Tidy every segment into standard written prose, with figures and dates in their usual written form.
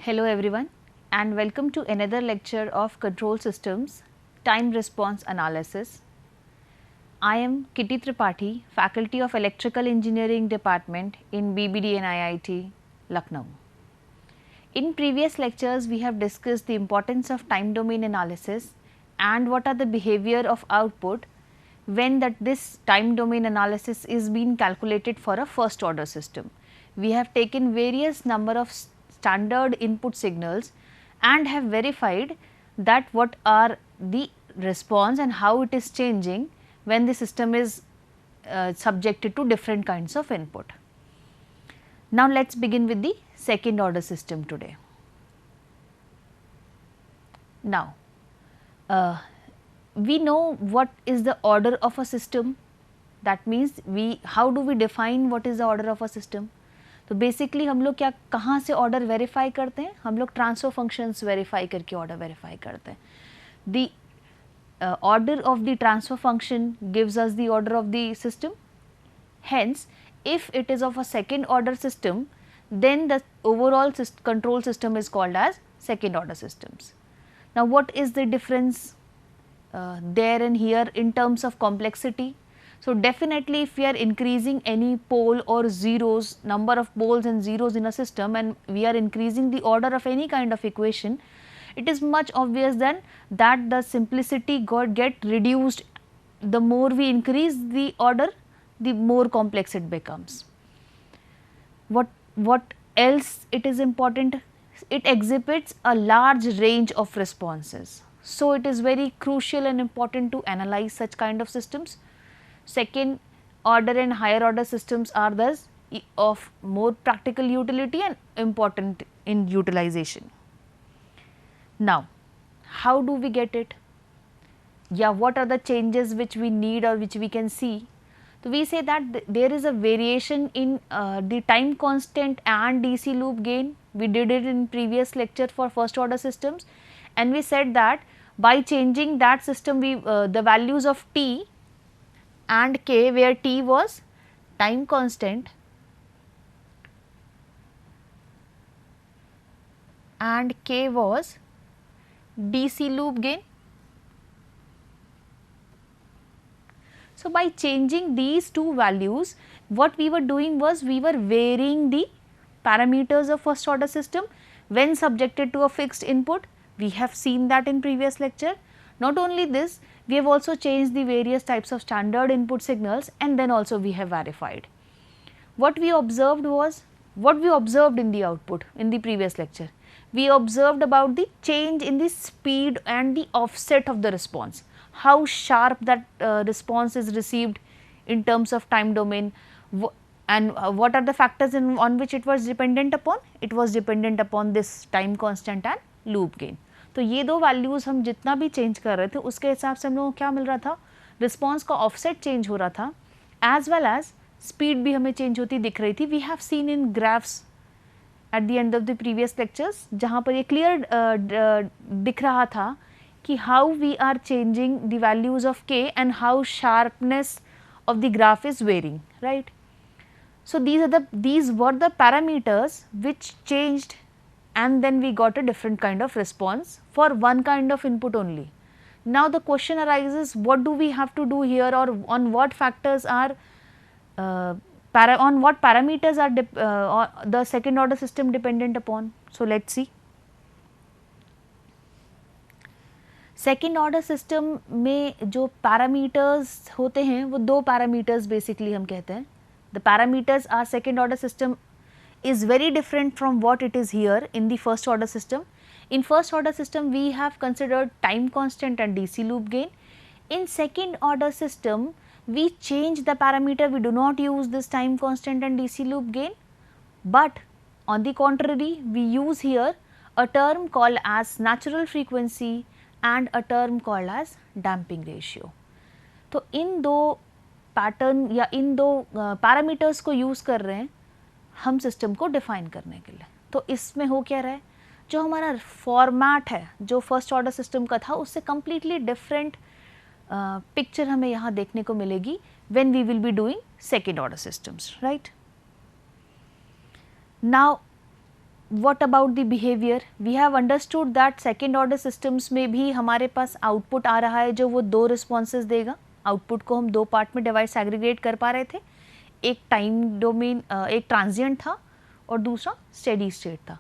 Hello everyone and welcome to another lecture of Control Systems Time Response Analysis. I am Kitty Tripathi, Faculty of Electrical Engineering Department in BBD and IIT, Lucknow. In previous lectures, we have discussed the importance of time domain analysis and what are the behavior of output when this time domain analysis is being calculated for a first order system. We have taken various number of standard input signals and have verified that what are the response and how it is changing when the system is subjected to different kinds of input. Now, let us begin with the second order system today. Now, we know what is the order of a system. That means how do we define what is the order of a system? तो basically हम लोग क्या कहाँ से order verify करते हैं? हम लोग ट्रांसफर फंक्शंस वेरीफाई करके ऑर्डर वेरीफाई करते हैं. The order of the transfer function gives us the order of the system. Hence, if it is of a second order system, then the overall control system is called as second order systems. Now, what is the difference there and here in terms of complexity? So, definitely if we are increasing any pole or zeros, number of poles and zeros in a system, and we are increasing the order of any kind of equation, it is much obvious then that the simplicity get reduced. The more we increase the order, the more complex it becomes. What else it is important? It exhibits a large range of responses. So, it is very crucial and important to analyze such kind of systems. Second order and higher order systems are thus of more practical utility and important in utilization. Now, how do we get it? Yeah, what are the changes which we need or which we can see? So, we say that there is a variation in the time constant and DC loop gain. We did it in previous lecture for first order systems, and we said that by changing that system the values of t and k, where t was time constant and k was DC loop gain. So, by changing these two values, what we were doing was we were varying the parameters of first order system when subjected to a fixed input. We have seen that in previous lecture. Not only this, we have also changed the various types of standard input signals, and then also we have verified. What we observed was, what we observed in the output in the previous lecture. We observed about the change in the speed and the offset of the response, how sharp that response is received in terms of time domain, and what are the factors on which it was dependent upon? It was dependent upon this time constant and loop gain. तो ये दो values हम जितना भी change कर रहे थे उसके हिसाब से हम लोगों को क्या मिल रहा था? रिस्पॉन्स का ऑफसेट चेंज हो रहा था, एज वेल एज स्पीड भी हमें चेंज होती दिख रही थी. We have seen in graphs at the end of the previous lectures, जहाँ पर ये क्लियर दिख रहा था कि how we are changing the values of K and how sharpness of the graph is varying, right. So, these were the parameters which changed, and then we got a different kind of response for one kind of input only. Now, the question arises, what do we have to do here, or on what factors are on what parameters are the second order system dependent upon. So, let us see. Second order system में जो parameters होते हैं वो दो parameters basically हम कहते हैं. The parameters are second order system is very different from what it is here in the first order system. In first order system we have considered time constant and DC loop gain. In second order system we change the parameter, we do not use this time constant and DC loop gain, but on the contrary we use here a term called as natural frequency and a term called as damping ratio. तो इन दो pattern या इन दो parameters को use कर रहे हैं हम system को डिफाइन करने के लिए. तो इसमें हो क्या रहा है, जो हमारा फॉर्मेट है जो फर्स्ट ऑर्डर सिस्टम का था उससे कम्प्लीटली डिफरेंट पिक्चर हमें यहाँ देखने को मिलेगी when we will be doing second order systems, right. Now what about the behavior? We have understood that second order systems में भी हमारे पास output आ रहा है जो वो दो responses देगा. Output को हम दो part में divide segregate कर पा रहे थे. एक time domain एक transient था और दूसरा steady state था.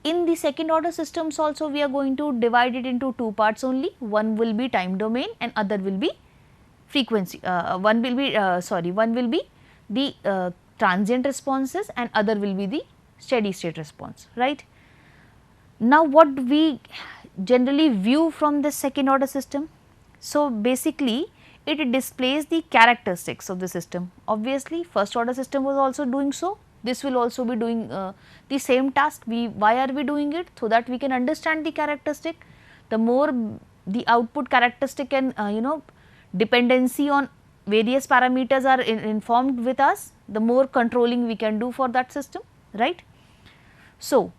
In the second order systems also we are going to divide it into two parts only. One will be time domain and other will be frequency. One will be the transient responses and other will be the steady state response, right. Now, what we generally view from the second order system? So, basically it displays the characteristics of the system. Obviously, first order system was also doing so. This will also be doing the same task. Why are we doing it? So that we can understand the characteristic. The more the output characteristic and dependency on various parameters are informed with us, the more controlling we can do for that system, right. So,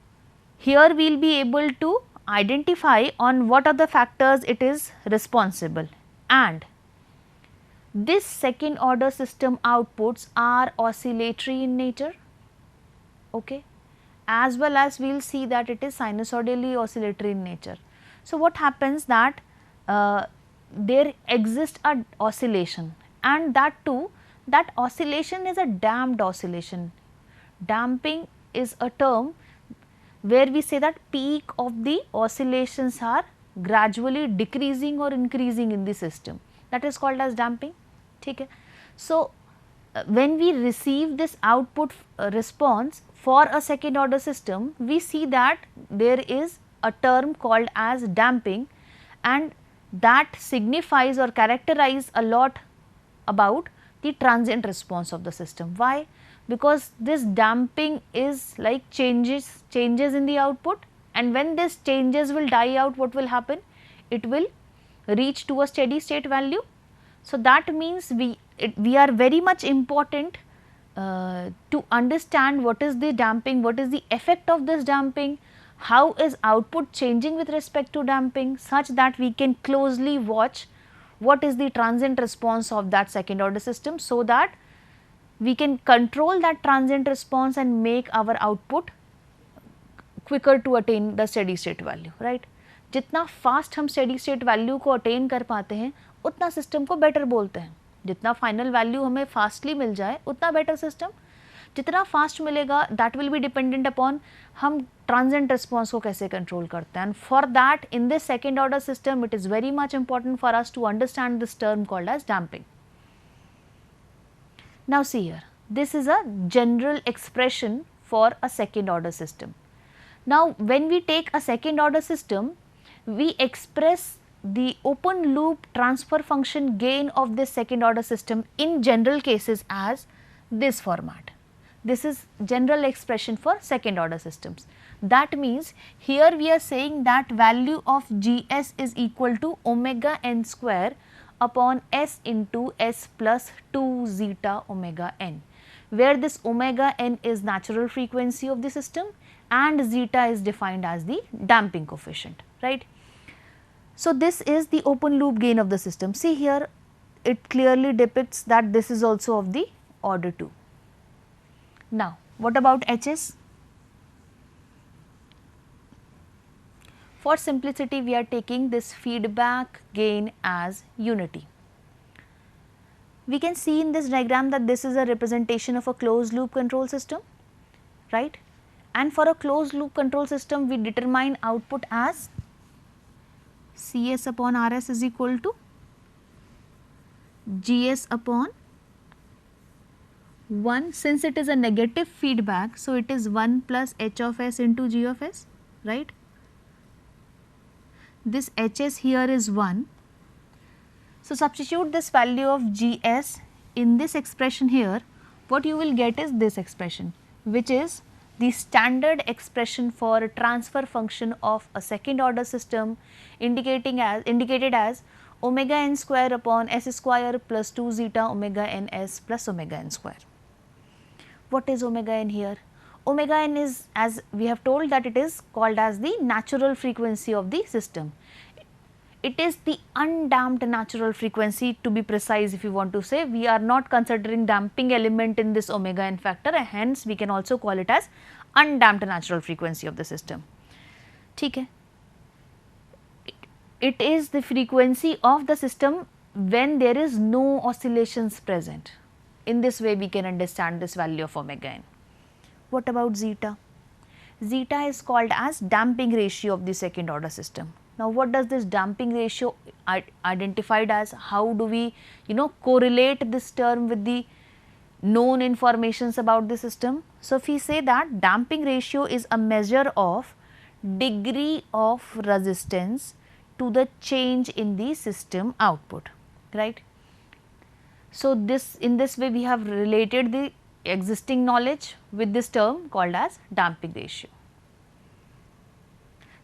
here we will be able to identify on what are the factors it is responsible, and this second order system outputs are oscillatory in nature, okay, as well as we will see that it is sinusoidally oscillatory in nature. So, what happens that there exists a oscillation, and that too, that oscillation is a damped oscillation. Damping is a term where we say that peak of the oscillations are gradually decreasing or increasing in the system, that is called as damping. Okay. So, when we receive this output response for a second order system, we see that there is a term called as damping, and that signifies or characterize a lot about the transient response of the system. Why? Because this damping is like changes in the output, and when this changes will die out, what will happen? It will reach to a steady state value. So, that means we are very much important to understand what is the damping, what is the effect of this damping, how is output changing with respect to damping, such that we can closely watch what is the transient response of that second order system, so that we can control that transient response and make our output quicker to attain the steady state value, right. जितना fast हम steady state value को attain कर पाते हैं, उतना system को better बोलते हैं. जितना final value हमें fastly मिल जाए, उतना better system. जितना fast मिलेगा, that will be dependent upon हम transient response को कैसे control करते हैं. And for that, in this second order system, it is very much important for us to understand this term called as damping. Now, see here, this is a general expression for a second order system. Now, when we take a second order system, we express the open loop transfer function gain of this second order system in general cases as this format. This is general expression for second order systems. That means, here we are saying that value of Gs is equal to omega n square upon S into S plus 2 zeta omega n, where this omega n is natural frequency of the system and zeta is defined as the damping coefficient, right. So, this is the open loop gain of the system. See here, it clearly depicts that this is also of the order 2. Now, what about Hs? For simplicity, we are taking this feedback gain as unity. We can see in this diagram that this is a representation of a closed loop control system, right. And for a closed loop control system, we determine output as Cs upon Rs is equal to Gs upon 1, since it is a negative feedback. So, it is 1 plus H of S into G of S, right. This Hs here is 1. So, substitute this value of Gs in this expression here, what you will get is this expression, which is the standard expression for a transfer function of a second order system indicated as omega n square upon S square plus 2 zeta omega n S plus omega n square. What is omega n here? Omega n is, as we have told, that it is called as the natural frequency of the system. It is the undamped natural frequency, to be precise. If you want to say, we are not considering damping element in this omega n factor, and hence we can also call it as undamped natural frequency of the system. ठीक है. It is the frequency of the system when there is no oscillations present. In this way we can understand this value of omega n. What about zeta? Zeta is called as damping ratio of the second order system. Now what does this damping ratio identified as? How do we correlate this term with the known informations about the system? So if we say that damping ratio is a measure of degree of resistance to the change in the system output, right. So this, in this way we have related the existing knowledge with this term called as damping ratio.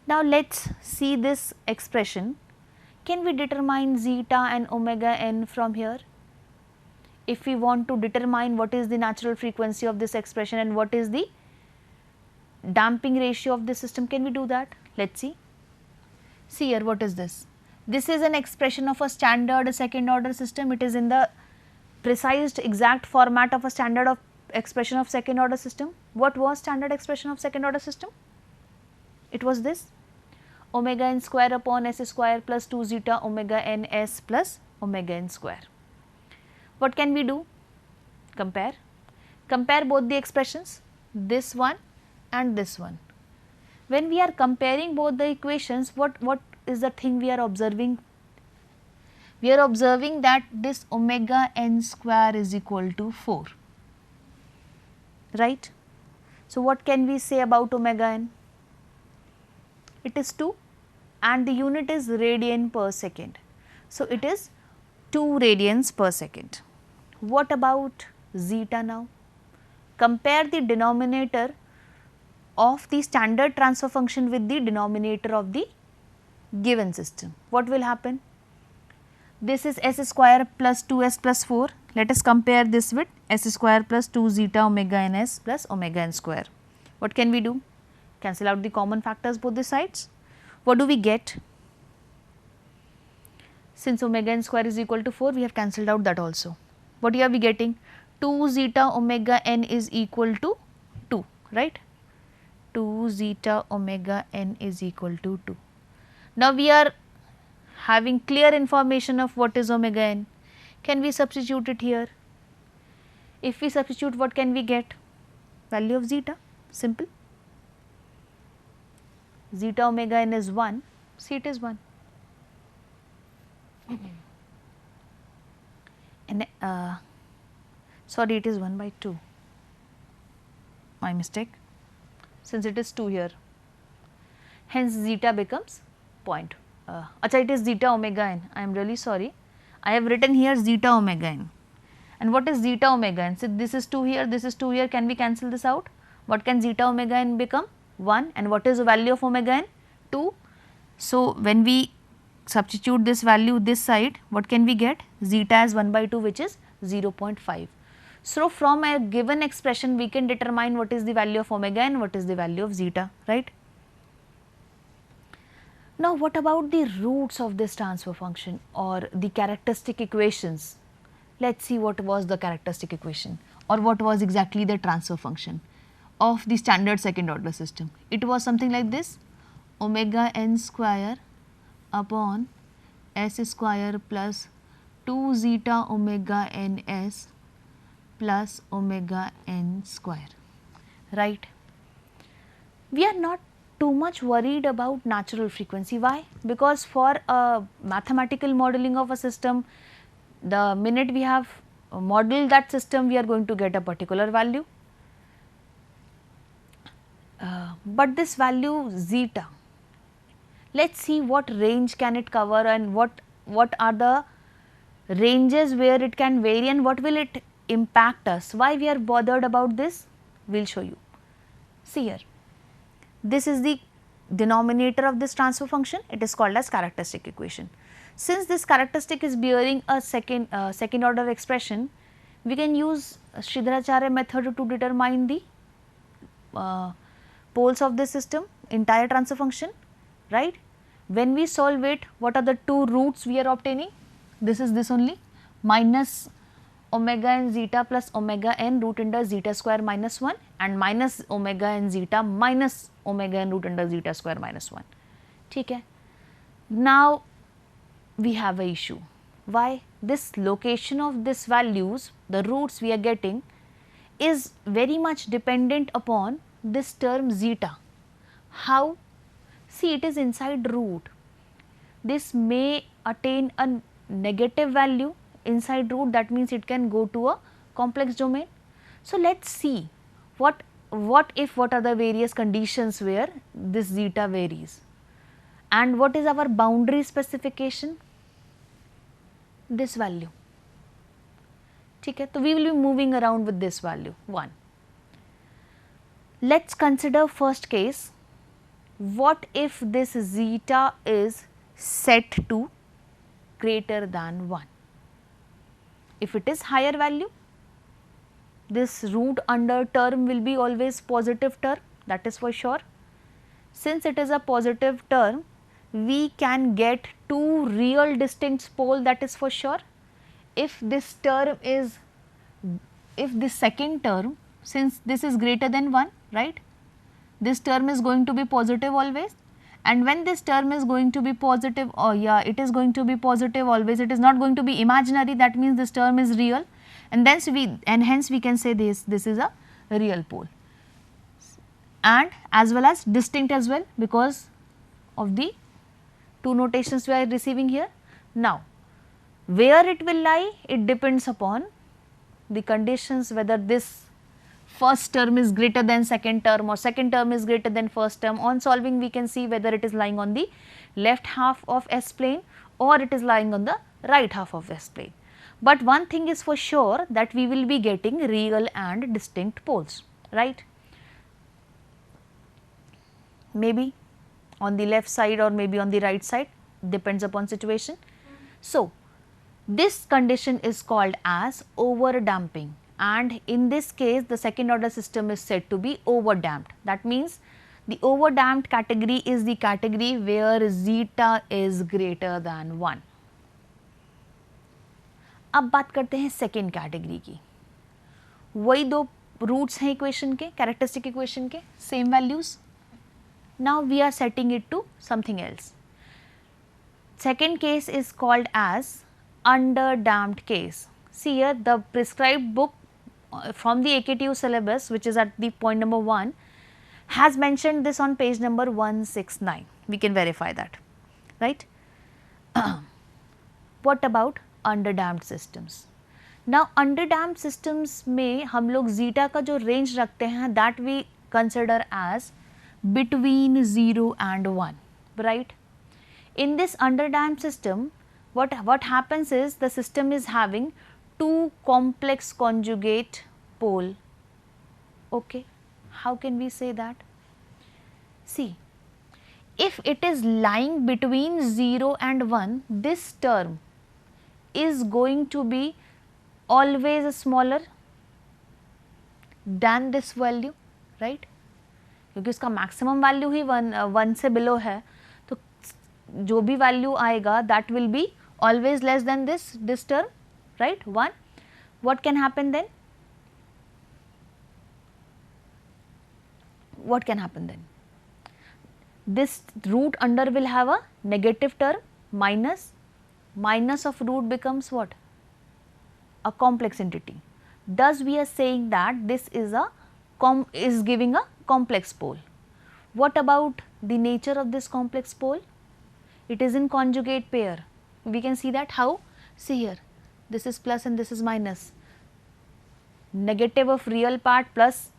Now let us see this expression. Can we determine zeta and omega n from here? If we want to determine what is the natural frequency of this expression and what is the damping ratio of this system, can we do that? Let us see. See here, what is this? This is an expression of a standard second order system. It is in the precise exact format of a standard of expression of second order system. What was standard expression of second order system? It was this: omega n square upon s square plus 2 zeta omega n s plus omega n square. What can we do? Compare. Compare both the expressions, this one and this one. When we are comparing both the equations, what is the thing we are observing? We are observing that this omega n square is equal to 4, right. So what can we say about omega n? It is 2 and the unit is radian per second. So it is 2 radians per second. What about zeta now? Compare the denominator of the standard transfer function with the denominator of the given system. What will happen? This is s square plus 2s plus 4. Let us compare this with s square plus 2 zeta omega n s plus omega n square. What can we do? Cancel out the common factors both the sides. What do we get? Since omega n square is equal to 4, we have cancelled out that also. What are we getting? 2 zeta omega n is equal to 2, right. 2 zeta omega n is equal to 2. Now we are having clear information of what is omega n. Can we substitute it here? If we substitute, what can we get? Value of zeta, simple. Zeta omega n is 1, see it is 1. And sorry, it is 1 by 2, my mistake, since it is 2 here, hence zeta becomes 0. Acha, it is zeta omega n, I am really sorry, I have written here zeta omega n. And what is zeta omega n? So this is 2 here, this is 2 here, can we cancel this out? What can zeta omega n become? 1. And what is the value of omega n? 2. So when we substitute this value this side, what can we get? Zeta as 1 by 2, which is 0.5. So from a given expression we can determine what is the value of omega n, what is the value of zeta, right. Now what about the roots of this transfer function or the characteristic equations? Let us see what was the characteristic equation or what was exactly the transfer function of the standard second order system. It was something like this: omega n square upon s square plus 2 zeta omega n s plus omega n square, right. We are not too much worried about natural frequency. Why? Because for a mathematical modeling of a system, the minute we have modeled that system, we are going to get a particular value. But this value zeta, let us see what range can it cover and what are the ranges where it can vary and what will it impact us. Why we are bothered about this? We will show you. See here, this is the denominator of this transfer function, it is called as characteristic equation. Since this characteristic is bearing a second order expression, we can use Sridharacharya method to determine the poles of this system, entire transfer function, right. When we solve it, what are the two roots we are obtaining? This is this only, minus omega n zeta plus omega n root under zeta square minus 1 and minus omega n zeta minus omega n root under zeta square minus 1. ठीक है. Now we have a issue. Why? This location of this values, the roots we are getting, is very much dependent upon this term zeta. How? See, it is inside root. This may attain a negative value inside root, that means it can go to a complex domain. So, let us see what are the various conditions where this zeta varies, and what is our boundary specification? This value. ठीक है, तो we will be moving around with this value 1. Let us consider first case. What if this zeta is set to greater than 1? If it is higher value, this root under term will be always positive term, that is for sure. Since it is a positive term, we can get two real distinct pole, that is for sure. If this term is, if this second term, since this is greater than 1, right, this term is going to be positive always, and when this term is going to be positive, it is going to be positive always, it is not going to be imaginary, that means this term is real, and hence we can say this is a real pole, and as well as distinct as well, because of the two notations we are receiving here. Now, where it will lie, it depends upon the conditions, whether this first term is greater than second term or second term is greater than first term. On solving, we can see whether it is lying on the left half of S plane or it is lying on the right half of S plane. But one thing is for sure, that we will be getting real and distinct poles, right? Maybe on the left side or maybe on the right side, depends upon situation. So, this condition is called as over damping, and in this case the second order system is said to be over damped. That means the over damped category is the category where zeta is greater than 1. अब बात करते हैं second category की. वही दो roots हैं equation के, characteristic equation के, same values. Now we are setting it to something else. Second case is called as under damped case. See here, the prescribed book from the AKTU syllabus, which is at the point number 1, has mentioned this on page number 169. We can verify that, right? What about under damped systems? Now under damped systems में हम लोग zeta का जो range रखते हैं, that we consider as between 0 and 1, right? In this under damped system, what happens is the system is having two complex conjugate pole. Okay, how can we say that? See, if it is lying between 0 and 1, this term is going to be always smaller than this value, right? क्योंकि उसका maximum value ही 1 से below है, तो जो भी value आएगा that will be always less than this term, right, 1. What can happen then? What can happen then? This root under will have a negative term, minus of root becomes what? A complex entity. Thus we are saying that this is giving a complex pole. What about the nature of this complex pole? It is in conjugate pair. We can see that how? See here, this is plus and this is minus. Negative of real part plus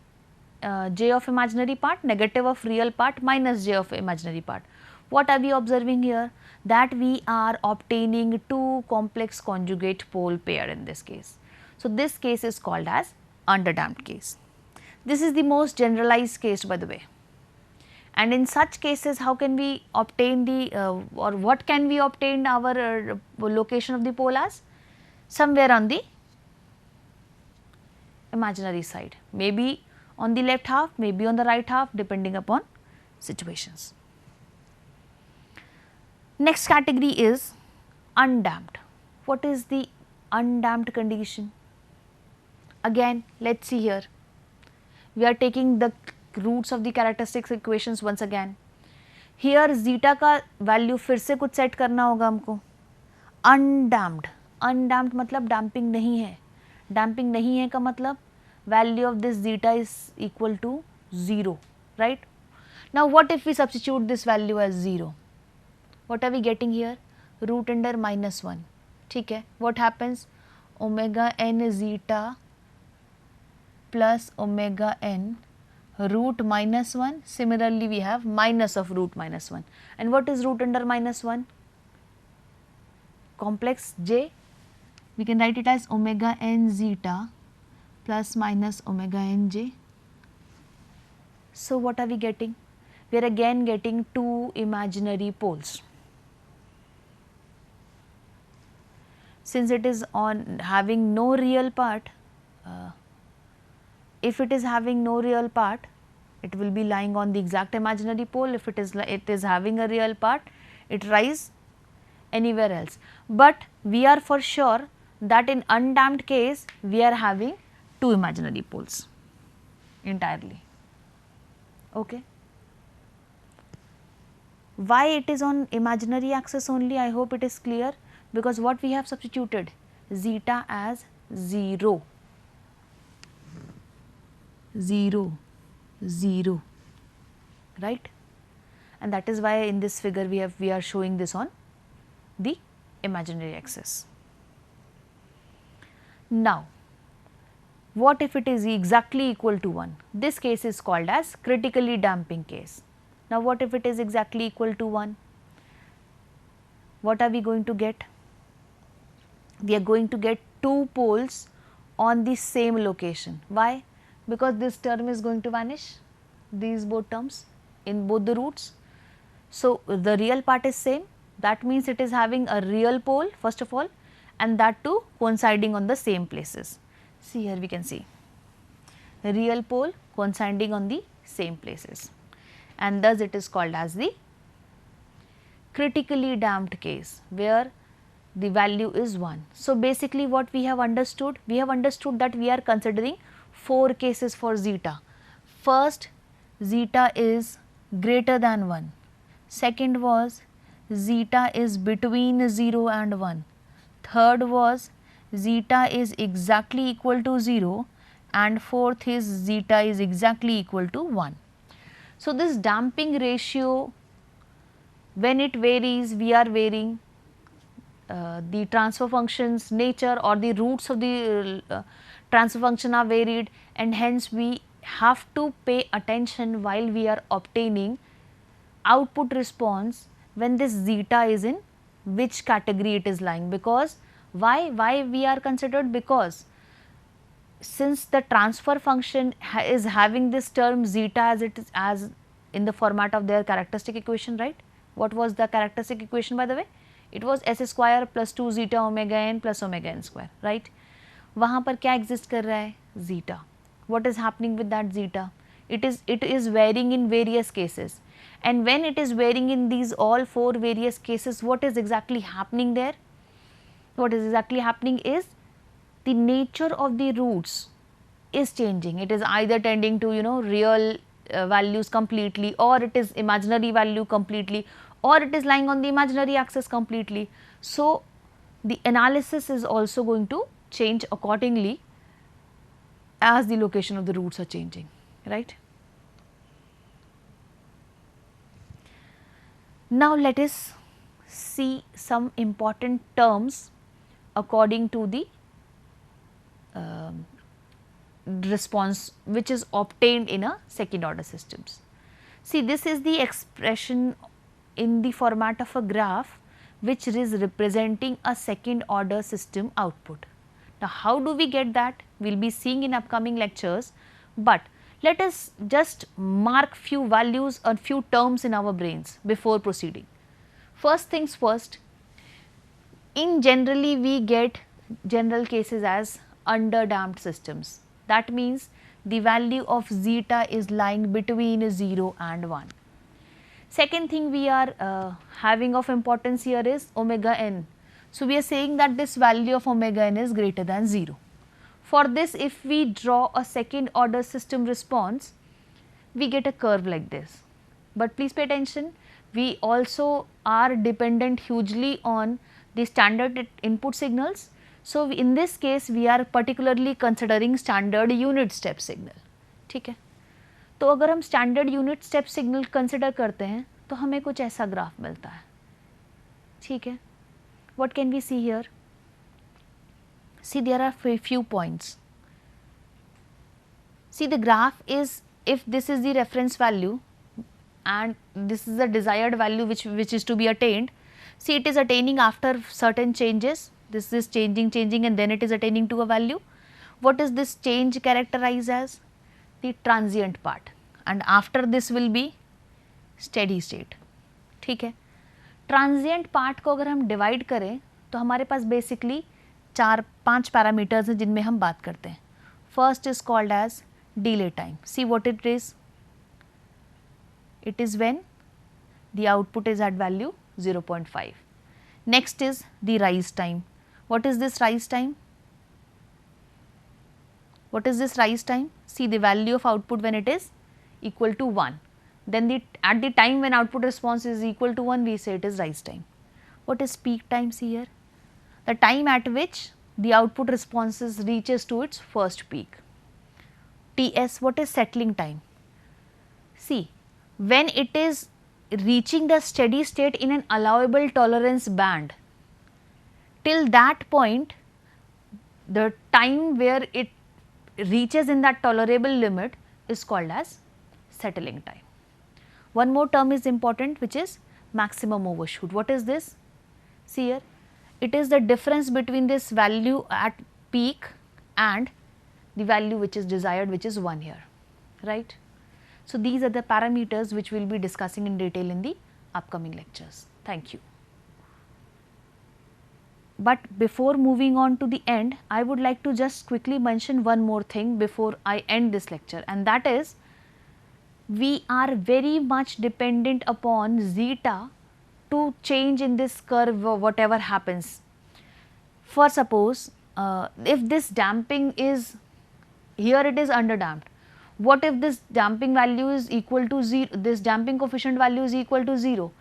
j of imaginary part, negative of real part minus j of imaginary part. What are we observing here? That we are obtaining two complex conjugate pole pair in this case. So, this case is called as underdamped case. This is the most generalized case, by the way. And in such cases, how can we obtain the or what can we obtain our location of the pole as? Somewhere on the imaginary side, maybe on the left half, maybe on the right half, depending upon situations. Next category is undamped. What is the undamped condition? Again, let's see here. We are taking the roots of the characteristics equations once again. Here zeta का value फिर से कुछ set करना होगा हमको. Undamped, undamped मतलब damping नहीं है. डैम्पिंग नहीं है का मतलब value of this zeta is equal to 0, right? Now what if we substitute this value as 0? What are we getting here? Root under -1. ठीक है. What happens? Omega n zeta plus omega n root -1. Similarly, we have minus of root -1. And what is root under -1? Complex j. We can write it as omega n zeta plus minus omega n j. So, what are we getting? We are again getting two imaginary poles. Since it is on having no real part, if it is having no real part, it will be lying on the exact imaginary pole. If it is having a real part, it lies anywhere else. But we are for sure that in undamped case, we are having two imaginary poles entirely. Okay. Why it is on imaginary axis only? I hope it is clear, because what we have substituted? Zeta as 0. 0, 0, right? And that is why in this figure we are showing this on the imaginary axis. Now, what if it is exactly equal to 1? This case is called as critically damping case. Now, what if it is exactly equal to 1? What are we going to get? We are going to get two poles on the same location. Why? Because this term is going to vanish, these both terms in both the roots. So, the real part is same, that means it is having a real pole first of all, and that too coinciding on the same places. See, here we can see real pole coinciding on the same places, and thus it is called as the critically damped case where the value is 1. So, basically what we have understood? We have understood that we are considering 4 cases for zeta. First, zeta is greater than 1. Second was zeta is between 0 and 1. Third was zeta is exactly equal to 0, and fourth is zeta is exactly equal to 1. So, this damping ratio, when it varies, we are varying the transfer function's nature, or the roots of the transfer function are varied, and hence we have to pay attention while we are obtaining output response when this zeta is in which category it is lying. Because why we are considered? Because since the transfer function is having this term zeta as it is, as in the format of their characteristic equation, right? What was the characteristic equation, by the way? It was s square plus 2 zeta omega n plus omega n square, right? वहाँ पर क्या exist कर रहा है? Zeta. What is happening with that zeta? It is varying in various cases, and when it is varying in these all 4 various cases, what is exactly happening there? What is exactly happening is the nature of the roots is changing. It is either tending to real values completely, or it is imaginary value completely, or it is lying on the imaginary axis completely. So, the analysis is also going to change accordingly as the location of the roots are changing, right. Now, let us see some important terms according to the response which is obtained in a second order systems. See, this is the expression in the format of a graph which is representing a second order system output. Now, how do we get that? We will be seeing in upcoming lectures, but let us just mark few values or few terms in our brains before proceeding. First things first, in generally we get general cases as underdamped systems. That means the value of zeta is lying between 0 and 1. Second thing we are having of importance here is omega n. So, we are saying that this value of omega n is greater than 0. For this, if we draw a second order system response, we get a curve like this. But please pay attention, we also are dependent hugely on the standard input signals. So, in this case we are particularly considering standard unit step signal. ठीक है, तो अगर हम standard unit step signal consider करते हैं तो हमें कुछ ऐसा ग्राफ मिलता है. ठीक है, what can we see here? See, there are few points. See, the graph is, if this is the reference value and this is the desired value which is to be attained. See, it is attaining after certain changes. This is changing and then it is attaining to a value. What is this change characterized as? The transient part, and after this will be steady state. ठीक है, transient part को अगर हम divide करें तो हमारे पास basically 4-5 parameters हैं जिनमें हम बात करते हैं. First is called as delay time. See what it is? It is when the output is at value 0.5. Next is the rise time. What is this rise time? What is this rise time? See, the value of output when it is equal to 1. Then at the time when output response is equal to 1, we say it is rise time. What is peak time? See here, the time at which the output responses reaches to its first peak. Ts, what is settling time? See, when it is reaching the steady state in an allowable tolerance band, till that point the time where it reaches in that tolerable limit is called as settling time. One more term is important, which is maximum overshoot. What is this? See here, it is the difference between this value at peak and the value which is desired, which is 1 here, right. So, these are the parameters which we will be discussing in detail in the upcoming lectures. Thank you. But before moving on to the end, I would like to just quickly mention one more thing before I end this lecture, and that is we are very much dependent upon zeta to change in this curve or whatever happens. For suppose if this damping is here, it is underdamped. What if this damping value is equal to 0, this damping coefficient value is equal to 0?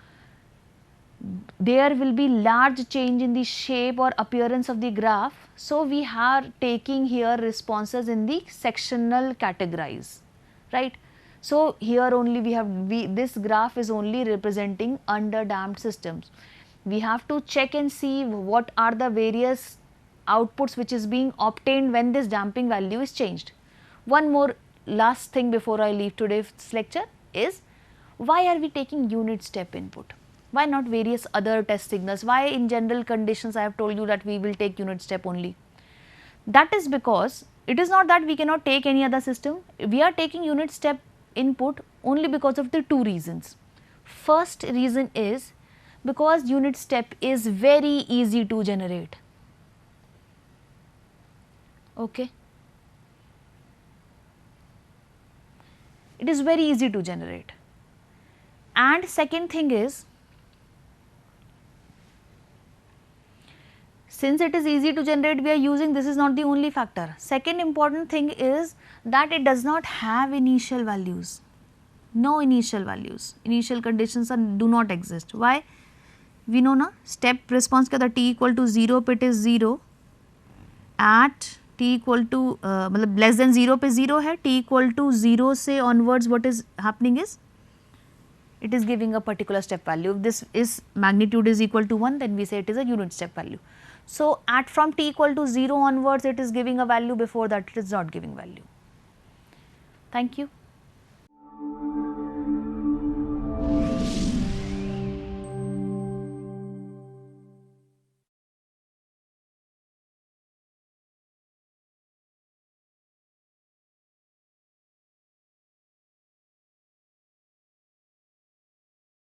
There will be large change in the shape or appearance of the graph. So, we are taking here responses in the sectional categorize, right. So, here only we have this graph is only representing underdamped systems. We have to check and see what are the various outputs which is being obtained when this damping value is changed. One more last thing before I leave today's lecture is, why are we taking unit step input? Why not various other test signals? Why in general conditions I have told you that we will take unit step only? That is because it is not that we cannot take any other system. We are taking unit step input only because of the two reasons. First reason is because unit step is very easy to generate. Okay. It is very easy to generate. And second thing is, since it is easy to generate, we are using, this is not the only factor. Second important thing is that it does not have initial values, no initial values, initial conditions do not exist. Why? We know na, step response के t equal to 0 पे it is 0, at t equal to मतलब less than 0 पे 0 है, t equal to 0 से onwards what is happening is, it is giving a particular step value. If this is magnitude is equal to 1, then we say it is a unit step value. So, at from t equal to 0 onwards, it is giving a value, before that it is not giving value. Thank you.